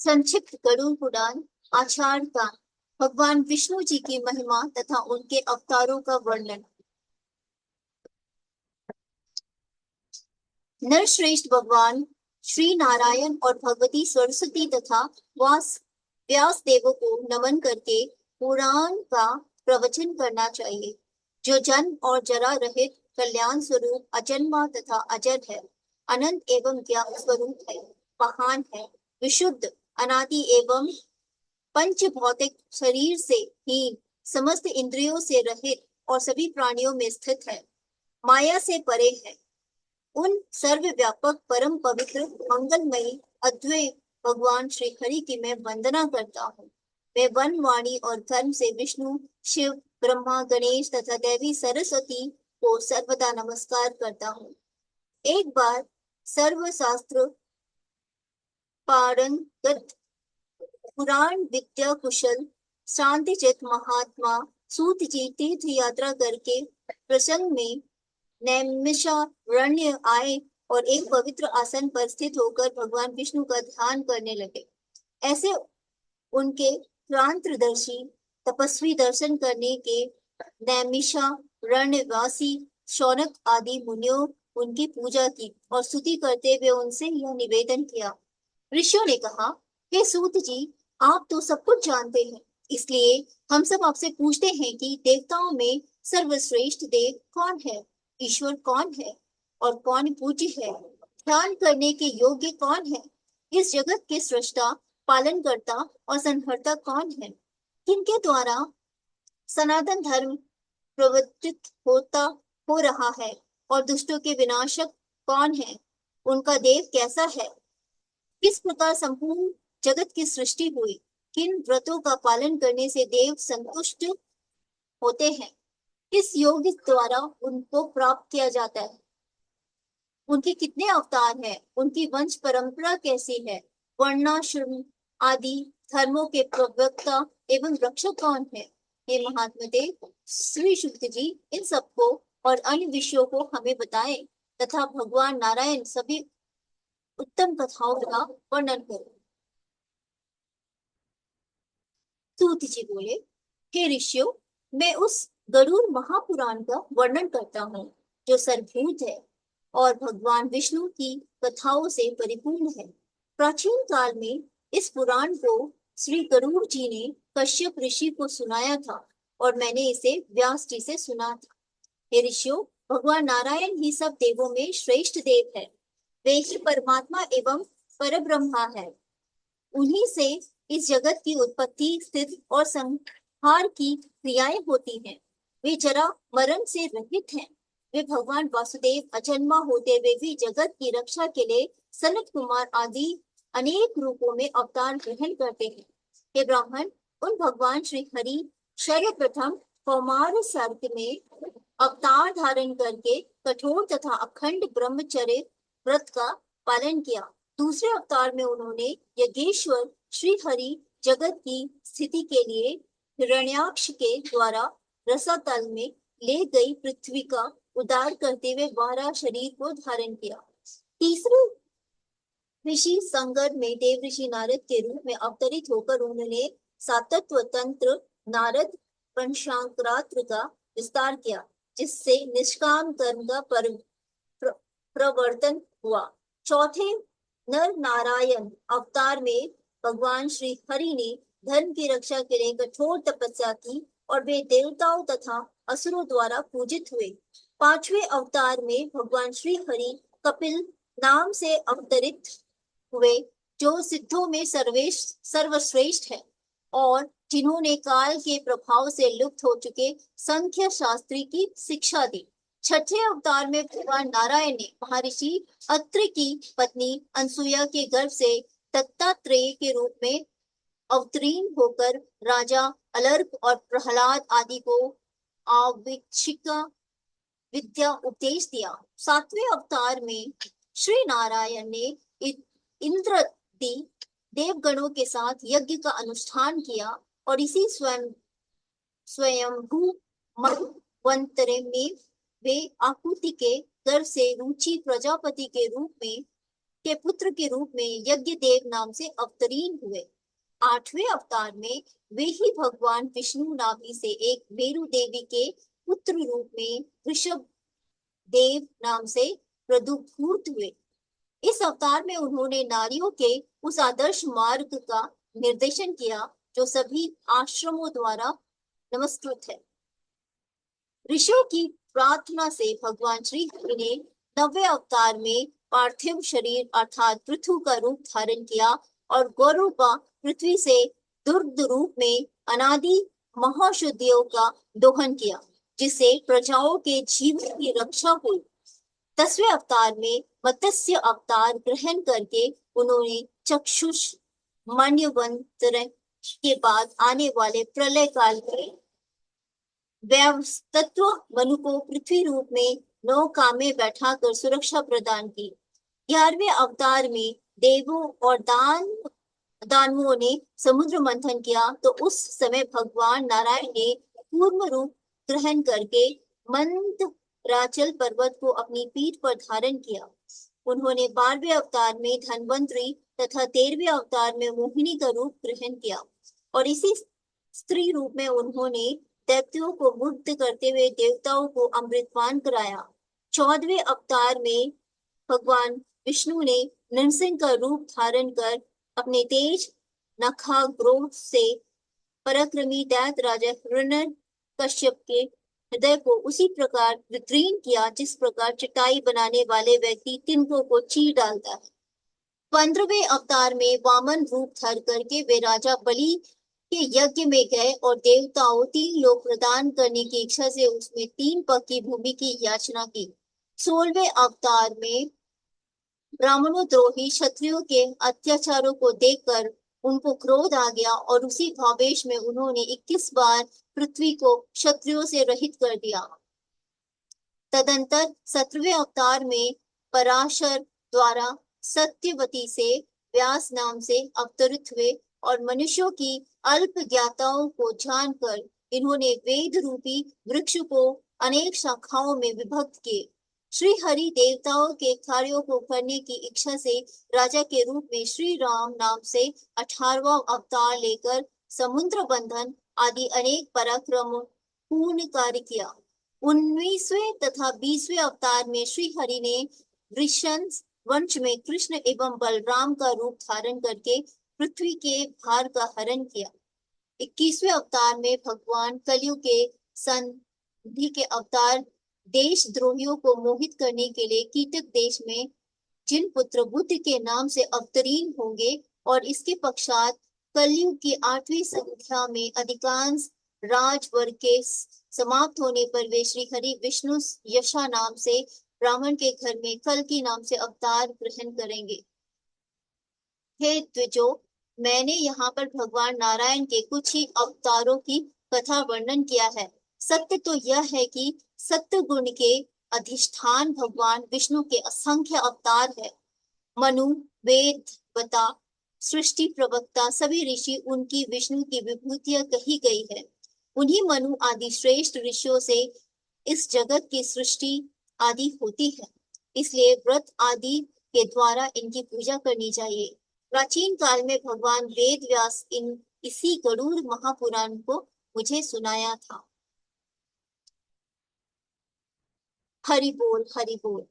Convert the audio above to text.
संक्षिप्त गरुड़ पुराण आचार्य का भगवान विष्णु जी की महिमा तथा उनके अवतारों का वर्णन। नरश्रेष्ठ भगवान श्री नारायण और भगवती सरस्वती तथा व्यास देवों को नमन करके पुराण का प्रवचन करना चाहिए, जो जन्म और जरा रहित कल्याण स्वरूप अजन्मा तथा अजर है, अनंत एवं ज्ञान स्वरूप है, महान है, विशुद्ध, अनादि एवं पंच भौतिक शरीर से हीन, समस्त इंद्रियों से रहित और सभी प्राणियों में स्थित है, माया से परे है। उन सर्वव्यापक परम पवित्र मंगलमयी अद्वैय भगवान श्री हरि की मैं वंदना करता हूँ। मैं वन, वाणी और कर्म से विष्णु, शिव, ब्रह्मा, गणेश तथा देवी सरस्वती को सर्वदा नमस्कार करता हूँ। एक बार सर्वशास्त्र पारंगत पुराण विद्या कुशल शांति चित महात्मा सूत जी तीर्थ यात्रा करके प्रसंग में नैमिषारण्य आए और एक पवित्र आसन पर स्थित होकर भगवान विष्णु का ध्यान करने लगे। ऐसे उनके क्रांतदर्शी तपस्वी दर्शन करने के नैमिषारण्यवासी शौनक आदि मुनियों उनकी पूजा की और स्तुति करते हुए उनसे यह निवेदन किया। ऋषियों ने कहा, हे सूत जी, आप तो सब कुछ जानते हैं, इसलिए हम सब आपसे पूछते हैं कि देवताओं में सर्वश्रेष्ठ देव कौन है, ईश्वर कौन है और कौन पूज्य है, ध्यान करने के योग्य कौन है, इस जगत के सृष्टा, पालनकर्ता और संहर्ता कौन है, किनके द्वारा सनातन धर्म प्रवर्तित हो रहा है और दुष्टों के विनाशक कौन है, उनका देव कैसा है, किस प्रकार संपूर्ण जगत की सृष्टि हुई, किन व्रतों का पालन करने से देव संतुष्ट होते हैं, किस योग द्वारा उनको प्राप्त किया जाता है, उनके कितने अवतार हैं, उनकी वंश परंपरा कैसी है, वर्णाश्रम आदि धर्मों के प्रवक्ता एवं रक्षक कौन है। ये महात्मा देव श्री शुद्ध जी इन सबको और अन्य विषयों को हमें बताएं तथा भगवान नारायण सभी उत्तम कथाओं का वर्णन करें। सूत जी बोले, हे ऋषियों, मैं उस गरुड़ महापुराण का वर्णन करता हूँ जो सर्वभूत है और भगवान विष्णु की कथाओं से परिपूर्ण है। प्राचीन काल में इस पुराण को श्री गरुड़ जी ने कश्यप ऋषि को सुनाया था और मैंने इसे व्यास जी से सुना था। हे ऋषियों, भगवान नारायण ही सब देवों में श्रेष्ठ देव है। वे ही परमात्मा एवं परब्रह्मा है। उन्हीं से इस जगत की उत्पत्ति, स्थिति और संहार की क्रियाएं होती हैं। वे जरा मरण से रहित हैं। वे भगवान वासुदेव अजन्मा होते हुए भी जगत की रक्षा के लिए सनत कुमार आदि अनेक रूपों में अवतार ग्रहण करते हैं। हे ब्राह्मण, उन भगवान श्री हरि सर्वप्रथम कौमार सर्ग में अवतार धारण करके कठोर तथा अखंड ब्रह्मचर्य व्रत का पालन किया। दूसरे अवतार में उन्होंने यज्ञेश्वर श्री हरि जगत की स्थिति के लिए हिरण्याक्ष के द्वारा रसातल में ले गई पृथ्वी का उद्धार करते हुए 12 शरीर को धारण किया। तीसरे ऋषि संगम में देव ऋषि नारद के रूप में अवतरित होकर उन्होंने सातत्व तंत्र नारद पंचांगरात्र का विस्तार किया, जिससे निष्काम कर्म का प्रवर्तन हुआ। चौथे नर नारायण अवतार में भगवान श्री हरि ने धर्म की रक्षा के लिए कठोर तपस्या की और वे देवताओं तथा असुरों द्वारा पूजित हुए। पांचवें अवतार में भगवान श्री हरि कपिल नाम से अवतरित हुए, जो सिद्धों में सर्वश्रेष्ठ है और जिन्होंने काल के प्रभाव से लुप्त हो चुके संख्या शास्त्री की शिक्षा दी। छठे अवतार में भगवान नारायण ने महर्षि अत्रि की पत्नी अनसुया के गर्भ से दत्तात्रेय के रूप में अवतीर्ण होकर राजा अलर्क और प्रहलाद आदि को आविक्षिका विद्या उपदेश दिया। सातवें अवतार में श्री नारायण ने इंद्रादि देवगणों के साथ यज्ञ का अनुष्ठान किया और इसी स्वयंभू मनवंतरे में वे आहुति के गर्भ से रुचि प्रजापति के रूप में के पुत्र के रूप में यज्ञ देव नाम से अवतरीन हुए। 8वें अवतार में वे ही भगवान विष्णु नाभि से एक मेरु देवी के पुत्र रूप में ऋषभ देव नाम से प्रदुभूत हुए। इस अवतार में उन्होंने नारियों के उस आदर्श मार्ग का निर्देशन किया जो सभी आश्रमों द्वारा नमस्कृत है। ऋषियों की प्रार्थना से भगवान श्री हरि ने 9वें अवतार में पार्थिव शरीर अर्थात पृथ्वी का रूप धारण किया और गौरूपा पृथ्वी से दुर्ग रूप में अनादि महाशुद्धियों का दोहन किया, जिससे प्रजाओं के जीवन की रक्षा हुई। 10वें अवतार में मत्स्य अवतार ग्रहण करके उन्होंने चक्षुष मन्यवंतर के बाद आने वाले प्रलय काल में तत्व मनु को पृथ्वी रूप में नौका में बैठाकर सुरक्षा प्रदान की। 11वें अवतार में देवों और दानवों ने समुद्र मंथन किया तो उस समय भगवान नारायण ने पूर्ण रूप ग्रहण करके मंदराचल पर्वत को अपनी पीठ पर धारण किया। उन्होंने 12वें अवतार में धन्वंतरी तथा 13वें अवतार में मोहिनी का रूप ग्रहण किया और इसी स्त्री रूप में उन्होंने दैत्यों को मुक्त करते हुए देवताओं को अमृतपान कराया। 14वें अवतार में भगवान विष्णु ने नरसिंह का रूप धारण कर अपने तेज नखाग्रोह से पराक्रमी दैत्य राजा हिरण्यकश्यप के हृदय को उसी प्रकार विदीर्ण किया जिस प्रकार चटाई बनाने वाले व्यक्ति तिनकों को चीर डालता है। 15वें अवतार में वामन रूप धर करके वे राजा बलि के यज्ञ में गए और देवताओं 3 लोक प्रदान करने की इच्छा से उसमें 3 पग की भूमि की याचना की। 16वें अवतार में ब्राह्मणों द्रोही क्षत्रियों के अत्याचारों को देखकर उनको क्रोध आ गया और उसी भावेश में उन्होंने 21 बार पृथ्वी को क्षत्रियों से रहित कर दिया। तदंतर 17वें अवतार में पराशर द्वारा सत्यवती से व्यास नाम से अवतरित हुए और मनुष्यों की अल्प ज्ञाताओं को जानकर इन्होंने वेद रूपी वृक्ष को अनेक शाखाओं में विभक्त किए। श्री हरि देवताओं के कार्यों को करने की इच्छा से राजा के रूप में श्री राम नाम से 18वां अवतार लेकर समुद्र बंधन आदि अनेक पराक्रमों पूर्ण कार्य किया। 19वें तथा 20वें अवतार में श्री हरि ने वृषंस वंश में कृष्ण एवं बलराम का रूप धारण करके पृथ्वी के भार का हरण किया। 21वें अवतार में भगवान कलयुग के संधि के अवतार देशद्रोहियों को मोहित करने के लिए कीटक देश में जिन पुत्र बुद्ध के नाम से अवतरीन होंगे और इसके पश्चात कलयुग की 8वीं संख्या में अधिकांश राजवर्ग के समाप्त होने पर वे श्री हरि विष्णु यशा नाम से ब्राह्मण के घर में कल की नाम से अवतार ग्रहण करेंगे। हे द्विजो, मैंने यहाँ पर भगवान नारायण के कुछ ही अवतारों की कथा वर्णन किया है। सत्य तो यह है कि सत्य गुण के अधिष्ठान भगवान विष्णु के असंख्य अवतार है। मनु, वेदवता, सृष्टि प्रवक्ता सभी ऋषि उनकी विष्णु की विभूतियां कही गई है। उन्हीं मनु आदि श्रेष्ठ ऋषियों से इस जगत की सृष्टि आदि होती है, इसलिए व्रत आदि के द्वारा इनकी पूजा करनी चाहिए। प्राचीन काल में भगवान वेद व्यास इसी गरुड़ महापुराण को मुझे सुनाया था। हरि बोल हरि बोल।